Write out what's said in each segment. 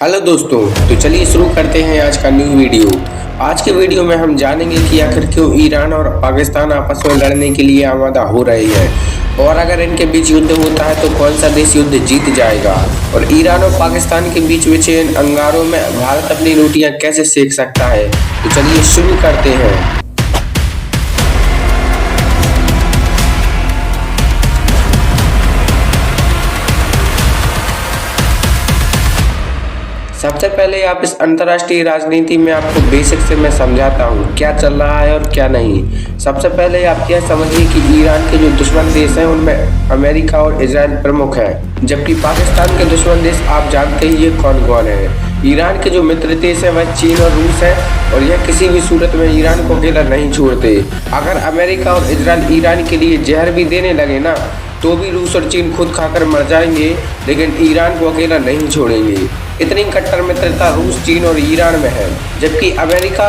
Hello दोस्तों, तो चलिए शुरू करते हैं आज का न्यू वीडियो। आज के वीडियो में हम जानेंगे कि आखिर क्यों ईरान और पाकिस्तान आपस में लड़ने के लिए आमादा हो रहे हैं और अगर इनके बीच युद्ध होता है तो कौन सा देश युद्ध जीत जाएगा और ईरान और पाकिस्तान के बीच बचे इन अंगारों में भारत अपनी रोटियां कैसे सेक सकता है। तो चलिए शुरू करते हैं। सबसे पहले आप इस अंतर्राष्ट्रीय राजनीति में आपको बेसिक से मैं समझाता हूँ क्या चल रहा है और क्या नहीं। सबसे पहले आप यह समझिए कि ईरान के जो दुश्मन देश हैं उनमें अमेरिका और इजराइल प्रमुख हैं, जबकि पाकिस्तान के दुश्मन देश आप जानते ही ये कौन कौन है। ईरान के जो मित्र देश है वह चीन और रूस है और यह किसी भी सूरत में ईरान को अकेला नहीं छोड़ते। अगर अमेरिका और इजराइल ईरान के लिए जहर भी देने लगे ना तो भी रूस और चीन खुद खाकर मर जाएंगे, लेकिन ईरान को अकेला नहीं छोड़ेंगे। इतनी कट्टर मित्रता रूस, चीन और ईरान में है, जबकि अमेरिका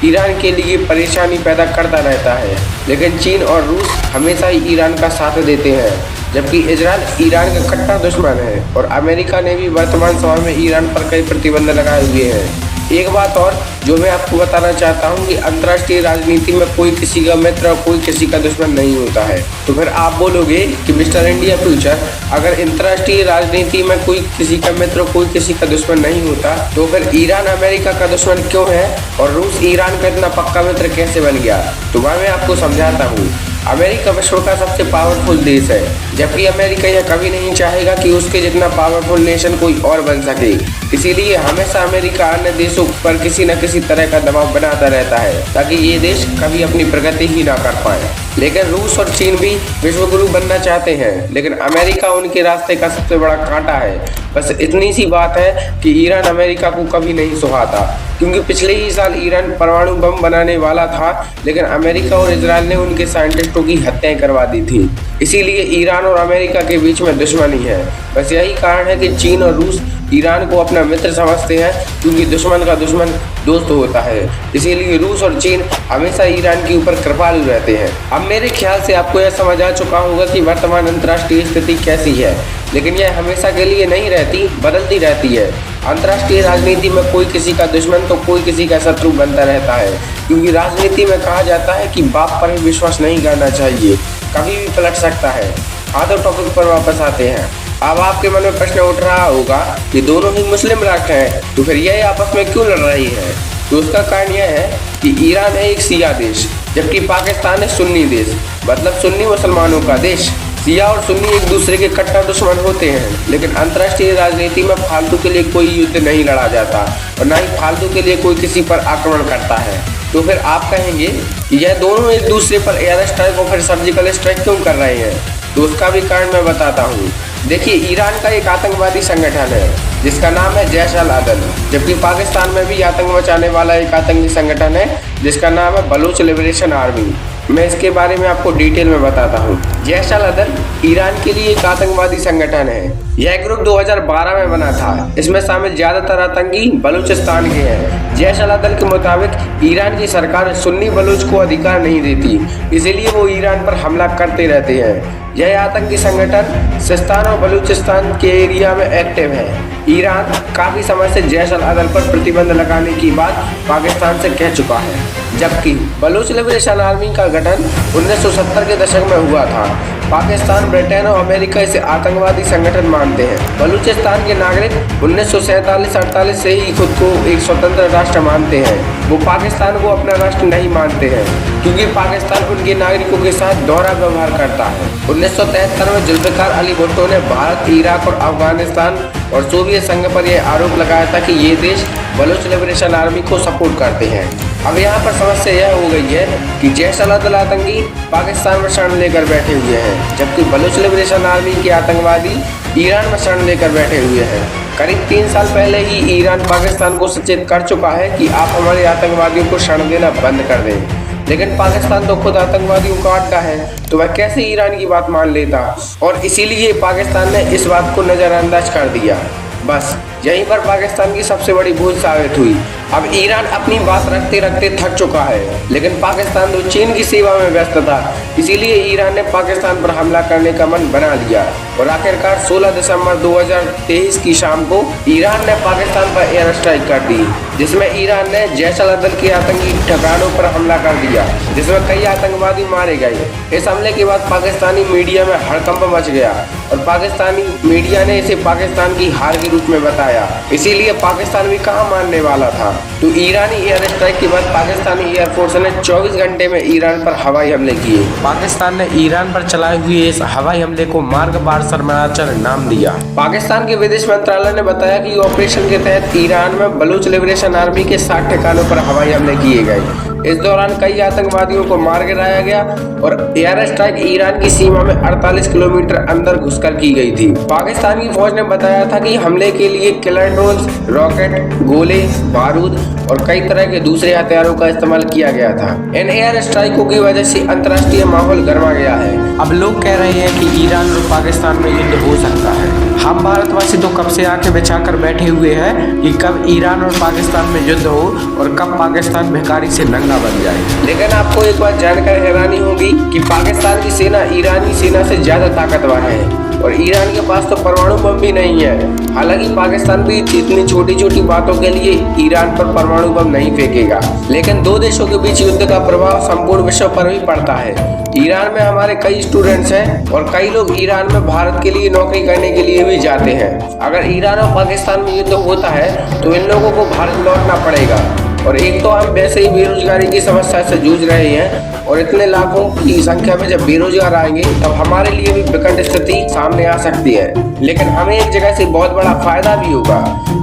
ईरान के लिए परेशानी पैदा करता रहता है, लेकिन चीन और रूस हमेशा ही ईरान का साथ देते हैं, जबकि इजराइल ईरान का कट्टर दुश्मन है और अमेरिका ने भी वर्तमान समय में ईरान पर कई प्रतिबंध लगाए हुए हैं। एक बात और जो मैं आपको बताना चाहता हूँ कि अंतर्राष्ट्रीय राजनीति में कोई किसी का मित्र और कोई किसी का दुश्मन नहीं होता है। तो फिर आप बोलोगे कि मिस्टर इंडिया फ्यूचर, अगर अंतर्राष्ट्रीय राजनीति में कोई किसी का मित्र कोई किसी का दुश्मन नहीं होता तो फिर ईरान अमेरिका का दुश्मन क्यों है और रूस ईरान का इतना पक्का मित्र कैसे बन गया? तो मैं आपको समझाता हूँ। अमेरिका विश्व का सबसे पावरफुल देश है, जबकि अमेरिका यह कभी नहीं चाहेगा कि उसके जितना पावरफुल नेशन कोई और बन सके। इसीलिए हमेशा अमेरिका अन्य देशों पर किसी न किसी तरह का दबाव बनाता रहता है ताकि ये देश कभी अपनी प्रगति ही ना कर पाए। लेकिन रूस और चीन भी विश्वगुरु बनना चाहते हैं, लेकिन अमेरिका उनके रास्ते का सबसे बड़ा कांटा है। बस इतनी सी बात है कि ईरान अमेरिका को कभी नहीं सुहाता, क्योंकि पिछले ही साल ईरान परमाणु बम बनाने वाला था, लेकिन अमेरिका और इजराइल ने उनके साइंटिस्टों की हत्याएं करवा दी थी। इसीलिए ईरान और अमेरिका के बीच में दुश्मनी है। बस यही कारण है कि चीन और रूस ईरान को अपना मित्र समझते हैं, क्योंकि दुश्मन का दुश्मन दोस्त होता है। इसीलिए रूस और चीन हमेशा ईरान के ऊपर कृपालु रहते हैं। अब मेरे ख्याल से आपको यह समझ आ चुका होगा कि वर्तमान अंतर्राष्ट्रीय स्थिति कैसी है, लेकिन यह हमेशा के लिए नहीं रहती, बदलती रहती है। अंतर्राष्ट्रीय राजनीति में कोई किसी का दुश्मन तो कोई किसी का शत्रु बनता रहता है, क्योंकि राजनीति में कहा जाता है कि बाप पर भी विश्वास नहीं करना चाहिए, कभी भी पलट सकता है। हाँ, तो टॉपिक पर वापस आते हैं। अब आपके मन में प्रश्न उठ रहा होगा कि दोनों ही मुस्लिम राष्ट्र हैं, तो फिर यह आपस में क्यों लड़ रही है? तो उसका कारण यह है कि ईरान है एक शिया देश, जबकि पाकिस्तान है सुन्नी देश, मतलब सुन्नी मुसलमानों का देश। शिया और सुन्नी एक दूसरे के कट्टर दुश्मन होते हैं, लेकिन अंतर्राष्ट्रीय राजनीति में फालतू के लिए कोई युद्ध नहीं लड़ा जाता और न ही फालतू के लिए कोई किसी पर आक्रमण करता है। तो फिर आप कहेंगे कि यह दोनों एक दूसरे पर एयर स्ट्राइक और फिर सर्जिकल स्ट्राइक क्यों कर रहे हैं? तो उसका भी कारण मैं बताता हूँ। देखिए, ईरान का एक आतंकवादी संगठन है जिसका नाम है जैश अल अदल, जबकि पाकिस्तान में भी आतंक मचाने वाला एक आतंकी संगठन है जिसका नाम है बलूच लिबरेशन आर्मी। मैं इसके बारे में आपको डिटेल में बताता हूँ। जैश अल अदल ईरान के लिए एक आतंकवादी संगठन है। यह ग्रुप 2012 में बना था। इसमें शामिल ज्यादातर आतंकी बलूचिस्तान के हैं। जैश अल अदल के मुताबिक ईरान की सरकार सुन्नी बलूच को अधिकार नहीं देती, इसीलिए वो ईरान पर हमला करते रहते हैं। यह आतंकी संगठन सिस्तान और बलूचिस्तान के एरिया में एक्टिव है। ईरान काफी समय से जैश अल अदल पर प्रतिबंध लगाने की बात पाकिस्तान से कह चुका है, जबकि बलूच लिबरेशन आर्मी का गठन 1970 के दशक में हुआ था। पाकिस्तान, ब्रिटेन और अमेरिका इसे आतंकवादी संगठन मानते हैं। बलूचिस्तान के नागरिक 1947-48 से ही खुद को एक स्वतंत्र राष्ट्र मानते हैं। वो पाकिस्तान को अपना राष्ट्र नहीं मानते हैं, क्योंकि पाकिस्तान उनके नागरिकों के साथ दोहरा व्यवहार करता है। 1973 में जुल्फ़िकार अली भुट्टो ने भारत, इराक और अफगानिस्तान और सोवियत संघ पर यह आरोप लगाया था कि ये देश बलूच लिबरेशन आर्मी को सपोर्ट करते हैं। अब यहाँ पर समस्या यह हो गई है कि जैश अल अदल आतंकी पाकिस्तान में शरण लेकर बैठे हुए हैं, जबकि बलूच लिबरेशन आर्मी के आतंकवादी ईरान में शरण लेकर बैठे हुए हैं। करीब 3 साल पहले ही ईरान पाकिस्तान को सचेत कर चुका है कि आप हमारे आतंकवादियों को शरण देना बंद कर दें, लेकिन पाकिस्तान तो खुद आतंकवादियों का अड्डा है, तो वह कैसे ईरान की बात मान लेता? और इसीलिए पाकिस्तान ने इस बात को नज़रअंदाज कर दिया। बस यहीं पर पाकिस्तान की सबसे बड़ी भूल साबित हुई। अब ईरान अपनी बात रखते रखते थक चुका है, लेकिन पाकिस्तान तो चीन की सेवा में व्यस्त था, इसीलिए ईरान ने पाकिस्तान पर हमला करने का मन बना लिया और आखिरकार 16 दिसंबर 2023 की शाम को ईरान ने पाकिस्तान पर एयर स्ट्राइक कर दी, जिसमें ईरान ने जैश-अल-अदल के आतंकी ठिकानों पर हमला कर दिया, जिसमें कई आतंकवादी मारे गए। इस हमले के बाद पाकिस्तानी मीडिया में हड़कंप मच गया और पाकिस्तानी मीडिया ने इसे पाकिस्तान की हार के रूप में बताया। इसीलिए पाकिस्तान भी कहां मानने वाला था। तो ईरानी एयर स्ट्राइक के बाद पाकिस्तानी एयरफोर्स ने 24 घंटे में ईरान पर हवाई हमले किए। पाकिस्तान ने ईरान पर चलाए हुए इस हवाई हमले को मार्गबार सरमनाचर नाम दिया। पाकिस्तान के विदेश मंत्रालय ने बताया कि ऑपरेशन के तहत ईरान में बलूच लिबरेशन आर्मी के 60 ठिकानों पर हवाई हमले किए गए। इस दौरान कई आतंकवादियों को मार गिराया गया और एयर स्ट्राइक ईरान की सीमा में 48 किलोमीटर अंदर घुसकर की गई थी। पाकिस्तान की फौज ने बताया था कि हमले के लिए किलर ड्रोन्स, रॉकेट, गोले, बारूद और कई तरह के दूसरे हथियारों का इस्तेमाल किया गया था। इन एयर स्ट्राइकों की वजह से अंतर्राष्ट्रीय माहौल गर्मा गया है। अब लोग कह रहे हैं कि ईरान और पाकिस्तान में युद्ध हो सकता है। हम भारतवासी तो कब से आंखें बिछाकर बैठे हुए हैं कि कब ईरान और पाकिस्तान में युद्ध हो और कब पाकिस्तान भिखारी से नंगा बन जाए। लेकिन आपको एक बात जानकर हैरानी होगी कि पाकिस्तान की सेना ईरानी सेना से ज्यादा ताकतवर है और ईरान के पास तो परमाणु बम भी नहीं है। हालांकि पाकिस्तान भी इतनी छोटी छोटी बातों के लिए ईरान पर परमाणु बम नहीं फेंकेगा, लेकिन दो देशों के बीच युद्ध का प्रभाव संपूर्ण विश्व पर भी पड़ता है। ईरान में हमारे कई स्टूडेंट्स हैं और कई लोग ईरान में भारत के लिए नौकरी करने के लिए भी जाते हैं। अगर ईरान और पाकिस्तान में युद्ध होता है तो इन लोगों को भारत लौटना पड़ेगा और एक तो हम वैसे ही बेरोजगारी की समस्या से जूझ रहे हैं और इतने लाखों की संख्या में जब बेरोजगार आएंगे तब हमारे लिए भी विकट स्थिति सामने आ सकती है। लेकिन हमें एक जगह से बहुत बड़ा फायदा भी होगा।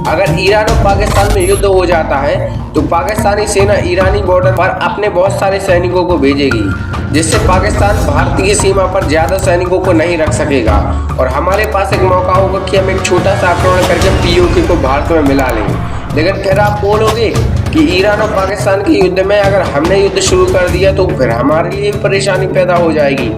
अगर ईरान और पाकिस्तान में युद्ध हो जाता है तो पाकिस्तानी सेना ईरानी बॉर्डर पर अपने बहुत सारे सैनिकों को भेजेगी, जिससे पाकिस्तान भारतीय सीमा पर ज्यादा सैनिकों को नहीं रख सकेगा और हमारे पास एक मौका होगा कि हम एक छोटा सा आक्रमण करके पीओके को भारत में मिला लें। लेकिन फिर आप बोलोगे कि ईरान और पाकिस्तान के युद्ध में अगर हमने युद्ध शुरू कर दिया तो फिर हमारे लिए भी परेशानी पैदा हो जाएगी।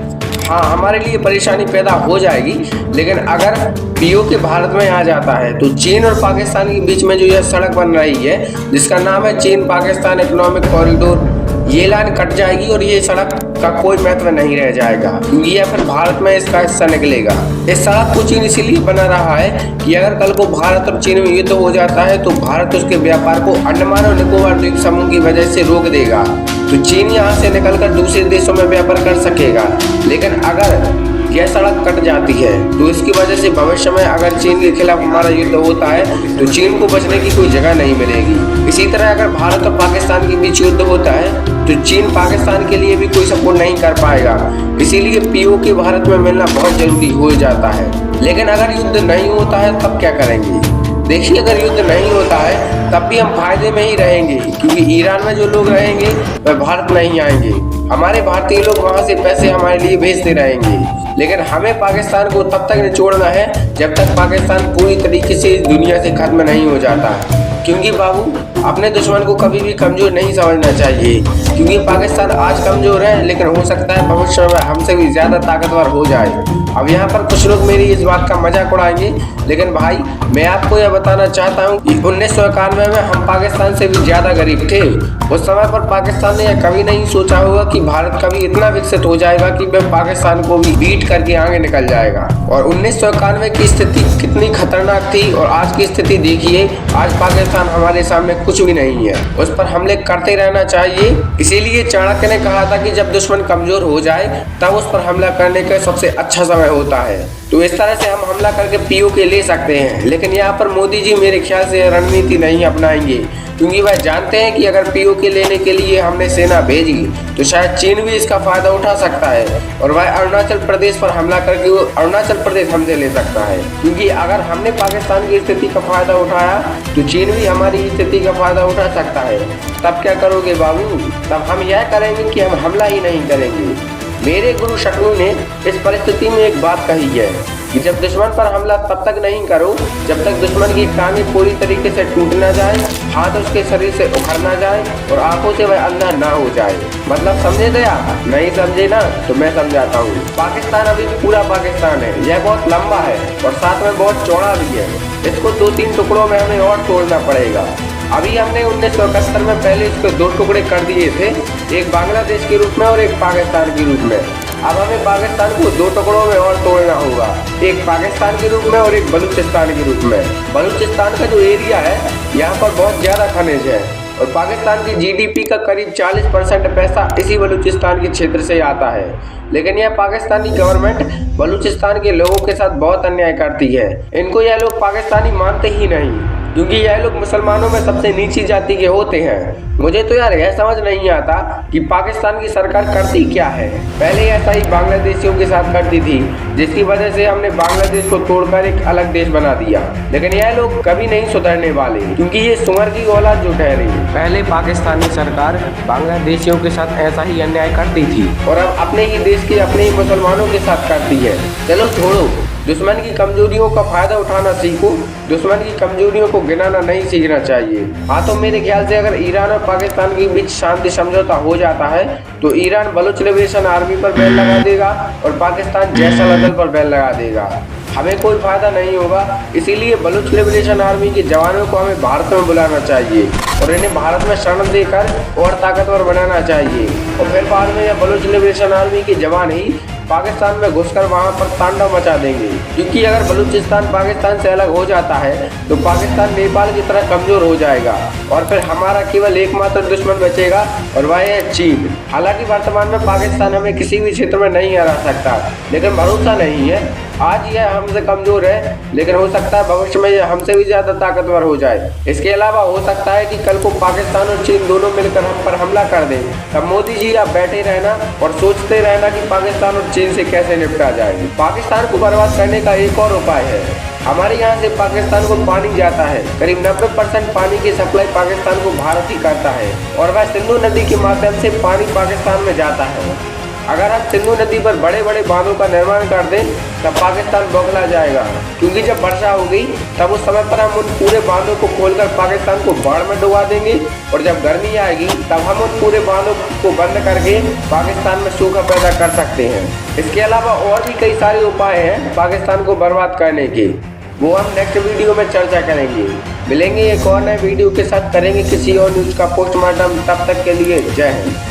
हाँ, हमारे लिए परेशानी पैदा हो जाएगी, लेकिन अगर पीओके भारत में आ जाता है तो चीन और पाकिस्तान के बीच में जो यह सड़क बन रही है जिसका नाम है चीन पाकिस्तान इकोनॉमिक कॉरिडोर, ये लाइन कट जाएगी और ये सड़क का कोई महत्व नहीं रह जाएगा, क्योंकि यह फिर भारत में इसका हिस्सा निकलेगा। इस सड़क को चीन इसीलिए बना रहा है कि अगर कल को भारत और चीन में युद्ध हो जाता है तो भारत उसके व्यापार को अंडमान और निकोबार द्वीप समूह की वजह से रोक देगा, तो चीन यहाँ से निकलकर दूसरे देशों में व्यापार कर सकेगा। लेकिन अगर यह सड़क कट जाती है तो इसकी वजह से भविष्य में अगर चीन के खिलाफ हमारा युद्ध होता है तो चीन को बचने की कोई जगह नहीं मिलेगी। इसी तरह अगर भारत और पाकिस्तान के बीच युद्ध होता है तो चीन पाकिस्तान के लिए भी कोई सपोर्ट नहीं कर पाएगा। इसीलिए पीओके भारत में मिलना बहुत जरूरी हो जाता है। लेकिन अगर युद्ध नहीं होता है तब क्या करेंगे? देखिए, अगर युद्ध नहीं होता है तब भी हम फायदे में ही रहेंगे, क्योंकि ईरान में जो लोग रहेंगे वह भारत नहीं आएंगे। हमारे भारतीय लोग वहां से पैसे हमारे लिए भेजते रहेंगे। लेकिन हमें पाकिस्तान को तब तक निचोड़ना है जब तक पाकिस्तान पूरी तरीके से इस दुनिया से खत्म नहीं हो जाता। क्योंकि बाबू, अपने दुश्मन को कभी भी कमजोर नहीं समझना चाहिए, क्योंकि पाकिस्तान आज कमजोर है लेकिन हो सकता है भविष्य में हमसे भी ज्यादा ताकतवर हो जाए। अब यहाँ पर कुछ लोग मेरी इस बात का मजाक उड़ाएंगे, लेकिन भाई मैं आपको यह बताना चाहता हूँ कि 1991 में हम पाकिस्तान से भी ज्यादा गरीब थे। उस समय पर पाकिस्तान ने यह कभी नहीं सोचा होगा कि भारत कभी इतना विकसित हो जाएगा कि वह पाकिस्तान को भी बीट करके आगे निकल जाएगा। और 1991 की स्थिति कितनी खतरनाक थी और आज की स्थिति देखिए, आज पाकिस्तान हमारे सामने कुछ भी नहीं है। उस पर हमले करते रहना चाहिए। इसीलिए चाणक्य ने कहा था कि जब दुश्मन कमजोर हो जाए तब उस पर हमला करने का सबसे अच्छा समय होता है। तो इस तरह से हम हमला करके पीओके ले सकते हैं। लेकिन यहाँ पर मोदी जी मेरे ख्याल से रणनीति नहीं अपनाएंगे, क्योंकि वह जानते हैं कि अगर पीओके लेने के लिए हमने सेना भेजी तो शायद चीन भी इसका फायदा उठा सकता है और वह अरुणाचल प्रदेश पर हमला करके वो अरुणाचल प्रदेश हमसे ले सकता है। क्योंकि अगर हमने पाकिस्तान की स्थिति का फायदा उठाया तो चीन भी हमारी स्थिति का फायदा उठा सकता है। तब क्या करोगे बाबू? तब हम यह करेंगे कि हम हमला ही नहीं करेंगे। मेरे गुरु शक्नु ने इस परिस्थिति में एक बात कही है कि जब दुश्मन पर हमला तब तक नहीं करो जब तक दुश्मन की टांगें पूरी तरीके से टूट ना जाए, हाथ उसके शरीर से उखड़ ना जाए और आंखों से वह अंधा ना हो जाए। मतलब समझे गया? नहीं समझे ना तो मैं समझाता हूँ। पाकिस्तान अभी पूरा पाकिस्तान है, यह बहुत लंबा है और साथ में बहुत चौड़ा भी है। इसको 2-3 टुकड़ों में हमें और तोड़ना पड़ेगा। अभी हमने 1971 में पहले इसको 2 टुकड़े कर दिए थे, एक बांग्लादेश के रूप में और एक पाकिस्तान के रूप में। अब हमें पाकिस्तान को 2 टुकड़ों में और तोड़ना होगा, एक पाकिस्तान के रूप में और एक बलूचिस्तान के रूप में। बलूचिस्तान का जो एरिया है यहाँ पर बहुत ज़्यादा खनिज है और पाकिस्तान की जीडीपी का करीब 40% पैसा इसी बलूचिस्तान के क्षेत्र से आता है। लेकिन यह पाकिस्तानी गवर्नमेंट बलूचिस्तान के लोगों के साथ बहुत अन्याय करती है। इनको यह लोग पाकिस्तानी मानते ही नहीं, क्योंकि यह लोग मुसलमानों में सबसे नीची जाति के होते हैं। मुझे तो यार यह समझ नहीं आता कि पाकिस्तान की सरकार करती क्या है। पहले ऐसा ही बांग्लादेशियों के साथ करती थी, जिसकी वजह से हमने बांग्लादेश को तोड़कर एक अलग देश बना दिया। लेकिन यह लोग कभी नहीं सुधरने वाले, क्योंकि ये सुअर की औलाद जो ठहरी। पहले पाकिस्तानी सरकार बांग्लादेशियों के साथ ऐसा ही अन्याय करती थी और अब अपने ही देश के अपने ही मुसलमानों के साथ करती है। चलो छोड़ो, दुश्मन की कमजोरियों का फायदा उठाना सीखो, दुश्मन की कमजोरियों को गिनाना नहीं सीखना चाहिए। हाँ, तो मेरे ख्याल से अगर ईरान और पाकिस्तान के बीच शांति समझौता हो जाता है तो ईरान बलूच लिबरेशन आर्मी पर बैन लगा देगा और पाकिस्तान जैश-अल-अदल पर बैन लगा देगा। हमें कोई फायदा नहीं होगा। इसीलिए बलूच लिबरेशन आर्मी के जवानों को हमें भारत में बुलाना चाहिए और इन्हें भारत में शरण देकर और ताकतवर बनाना चाहिए। और फिर बाद में यह बलूच लिबरेशन आर्मी के जवान ही पाकिस्तान में घुसकर वहां पर तांडव मचा देंगे, क्योंकि अगर बलूचिस्तान पाकिस्तान से अलग हो जाता है तो पाकिस्तान नेपाल की तरह कमजोर हो जाएगा और फिर हमारा केवल एकमात्र दुश्मन बचेगा और वह है चीन। हालांकि वर्तमान में पाकिस्तान हमें किसी भी क्षेत्र में नहीं हरा सकता, लेकिन भरोसा नहीं है। आज यह हमसे कमजोर है, लेकिन हो सकता है भविष्य में यह हमसे भी ज्यादा ताकतवर हो जाए। इसके अलावा हो सकता है कि कल को पाकिस्तान और चीन दोनों मिलकर हम पर हमला कर दें। तब मोदी जी आप बैठे रहना और सोचते रहना कि पाकिस्तान और चीन से कैसे निपटा जाए। पाकिस्तान को बर्बाद करने का एक और उपाय है। हमारे यहाँ से पाकिस्तान को पानी जाता है, करीब 90% पानी की सप्लाई पाकिस्तान को भारत ही करता है और वह सिंधु नदी के माध्यम से पानी पाकिस्तान में जाता है। अगर हम सिंधु नदी पर बड़े बड़े बांधों का निर्माण कर दें तब पाकिस्तान बौखला जाएगा, क्योंकि जब वर्षा होगी तब उस समय पर हम उन पूरे बांधों को खोलकर पाकिस्तान को बाढ़ में डुबा देंगे और जब गर्मी आएगी तब हम उन पूरे बांधों को बंद करके पाकिस्तान में सूखा पैदा कर सकते हैं। इसके अलावा और भी कई सारे उपाय हैं पाकिस्तान को बर्बाद करने के, वो हम नेक्स्ट वीडियो में चर्चा करेंगे। मिलेंगे एक और नए वीडियो के साथ, करेंगे किसी और न्यूज़ का पोस्टमार्टम। तब तक के लिए जय हिंद।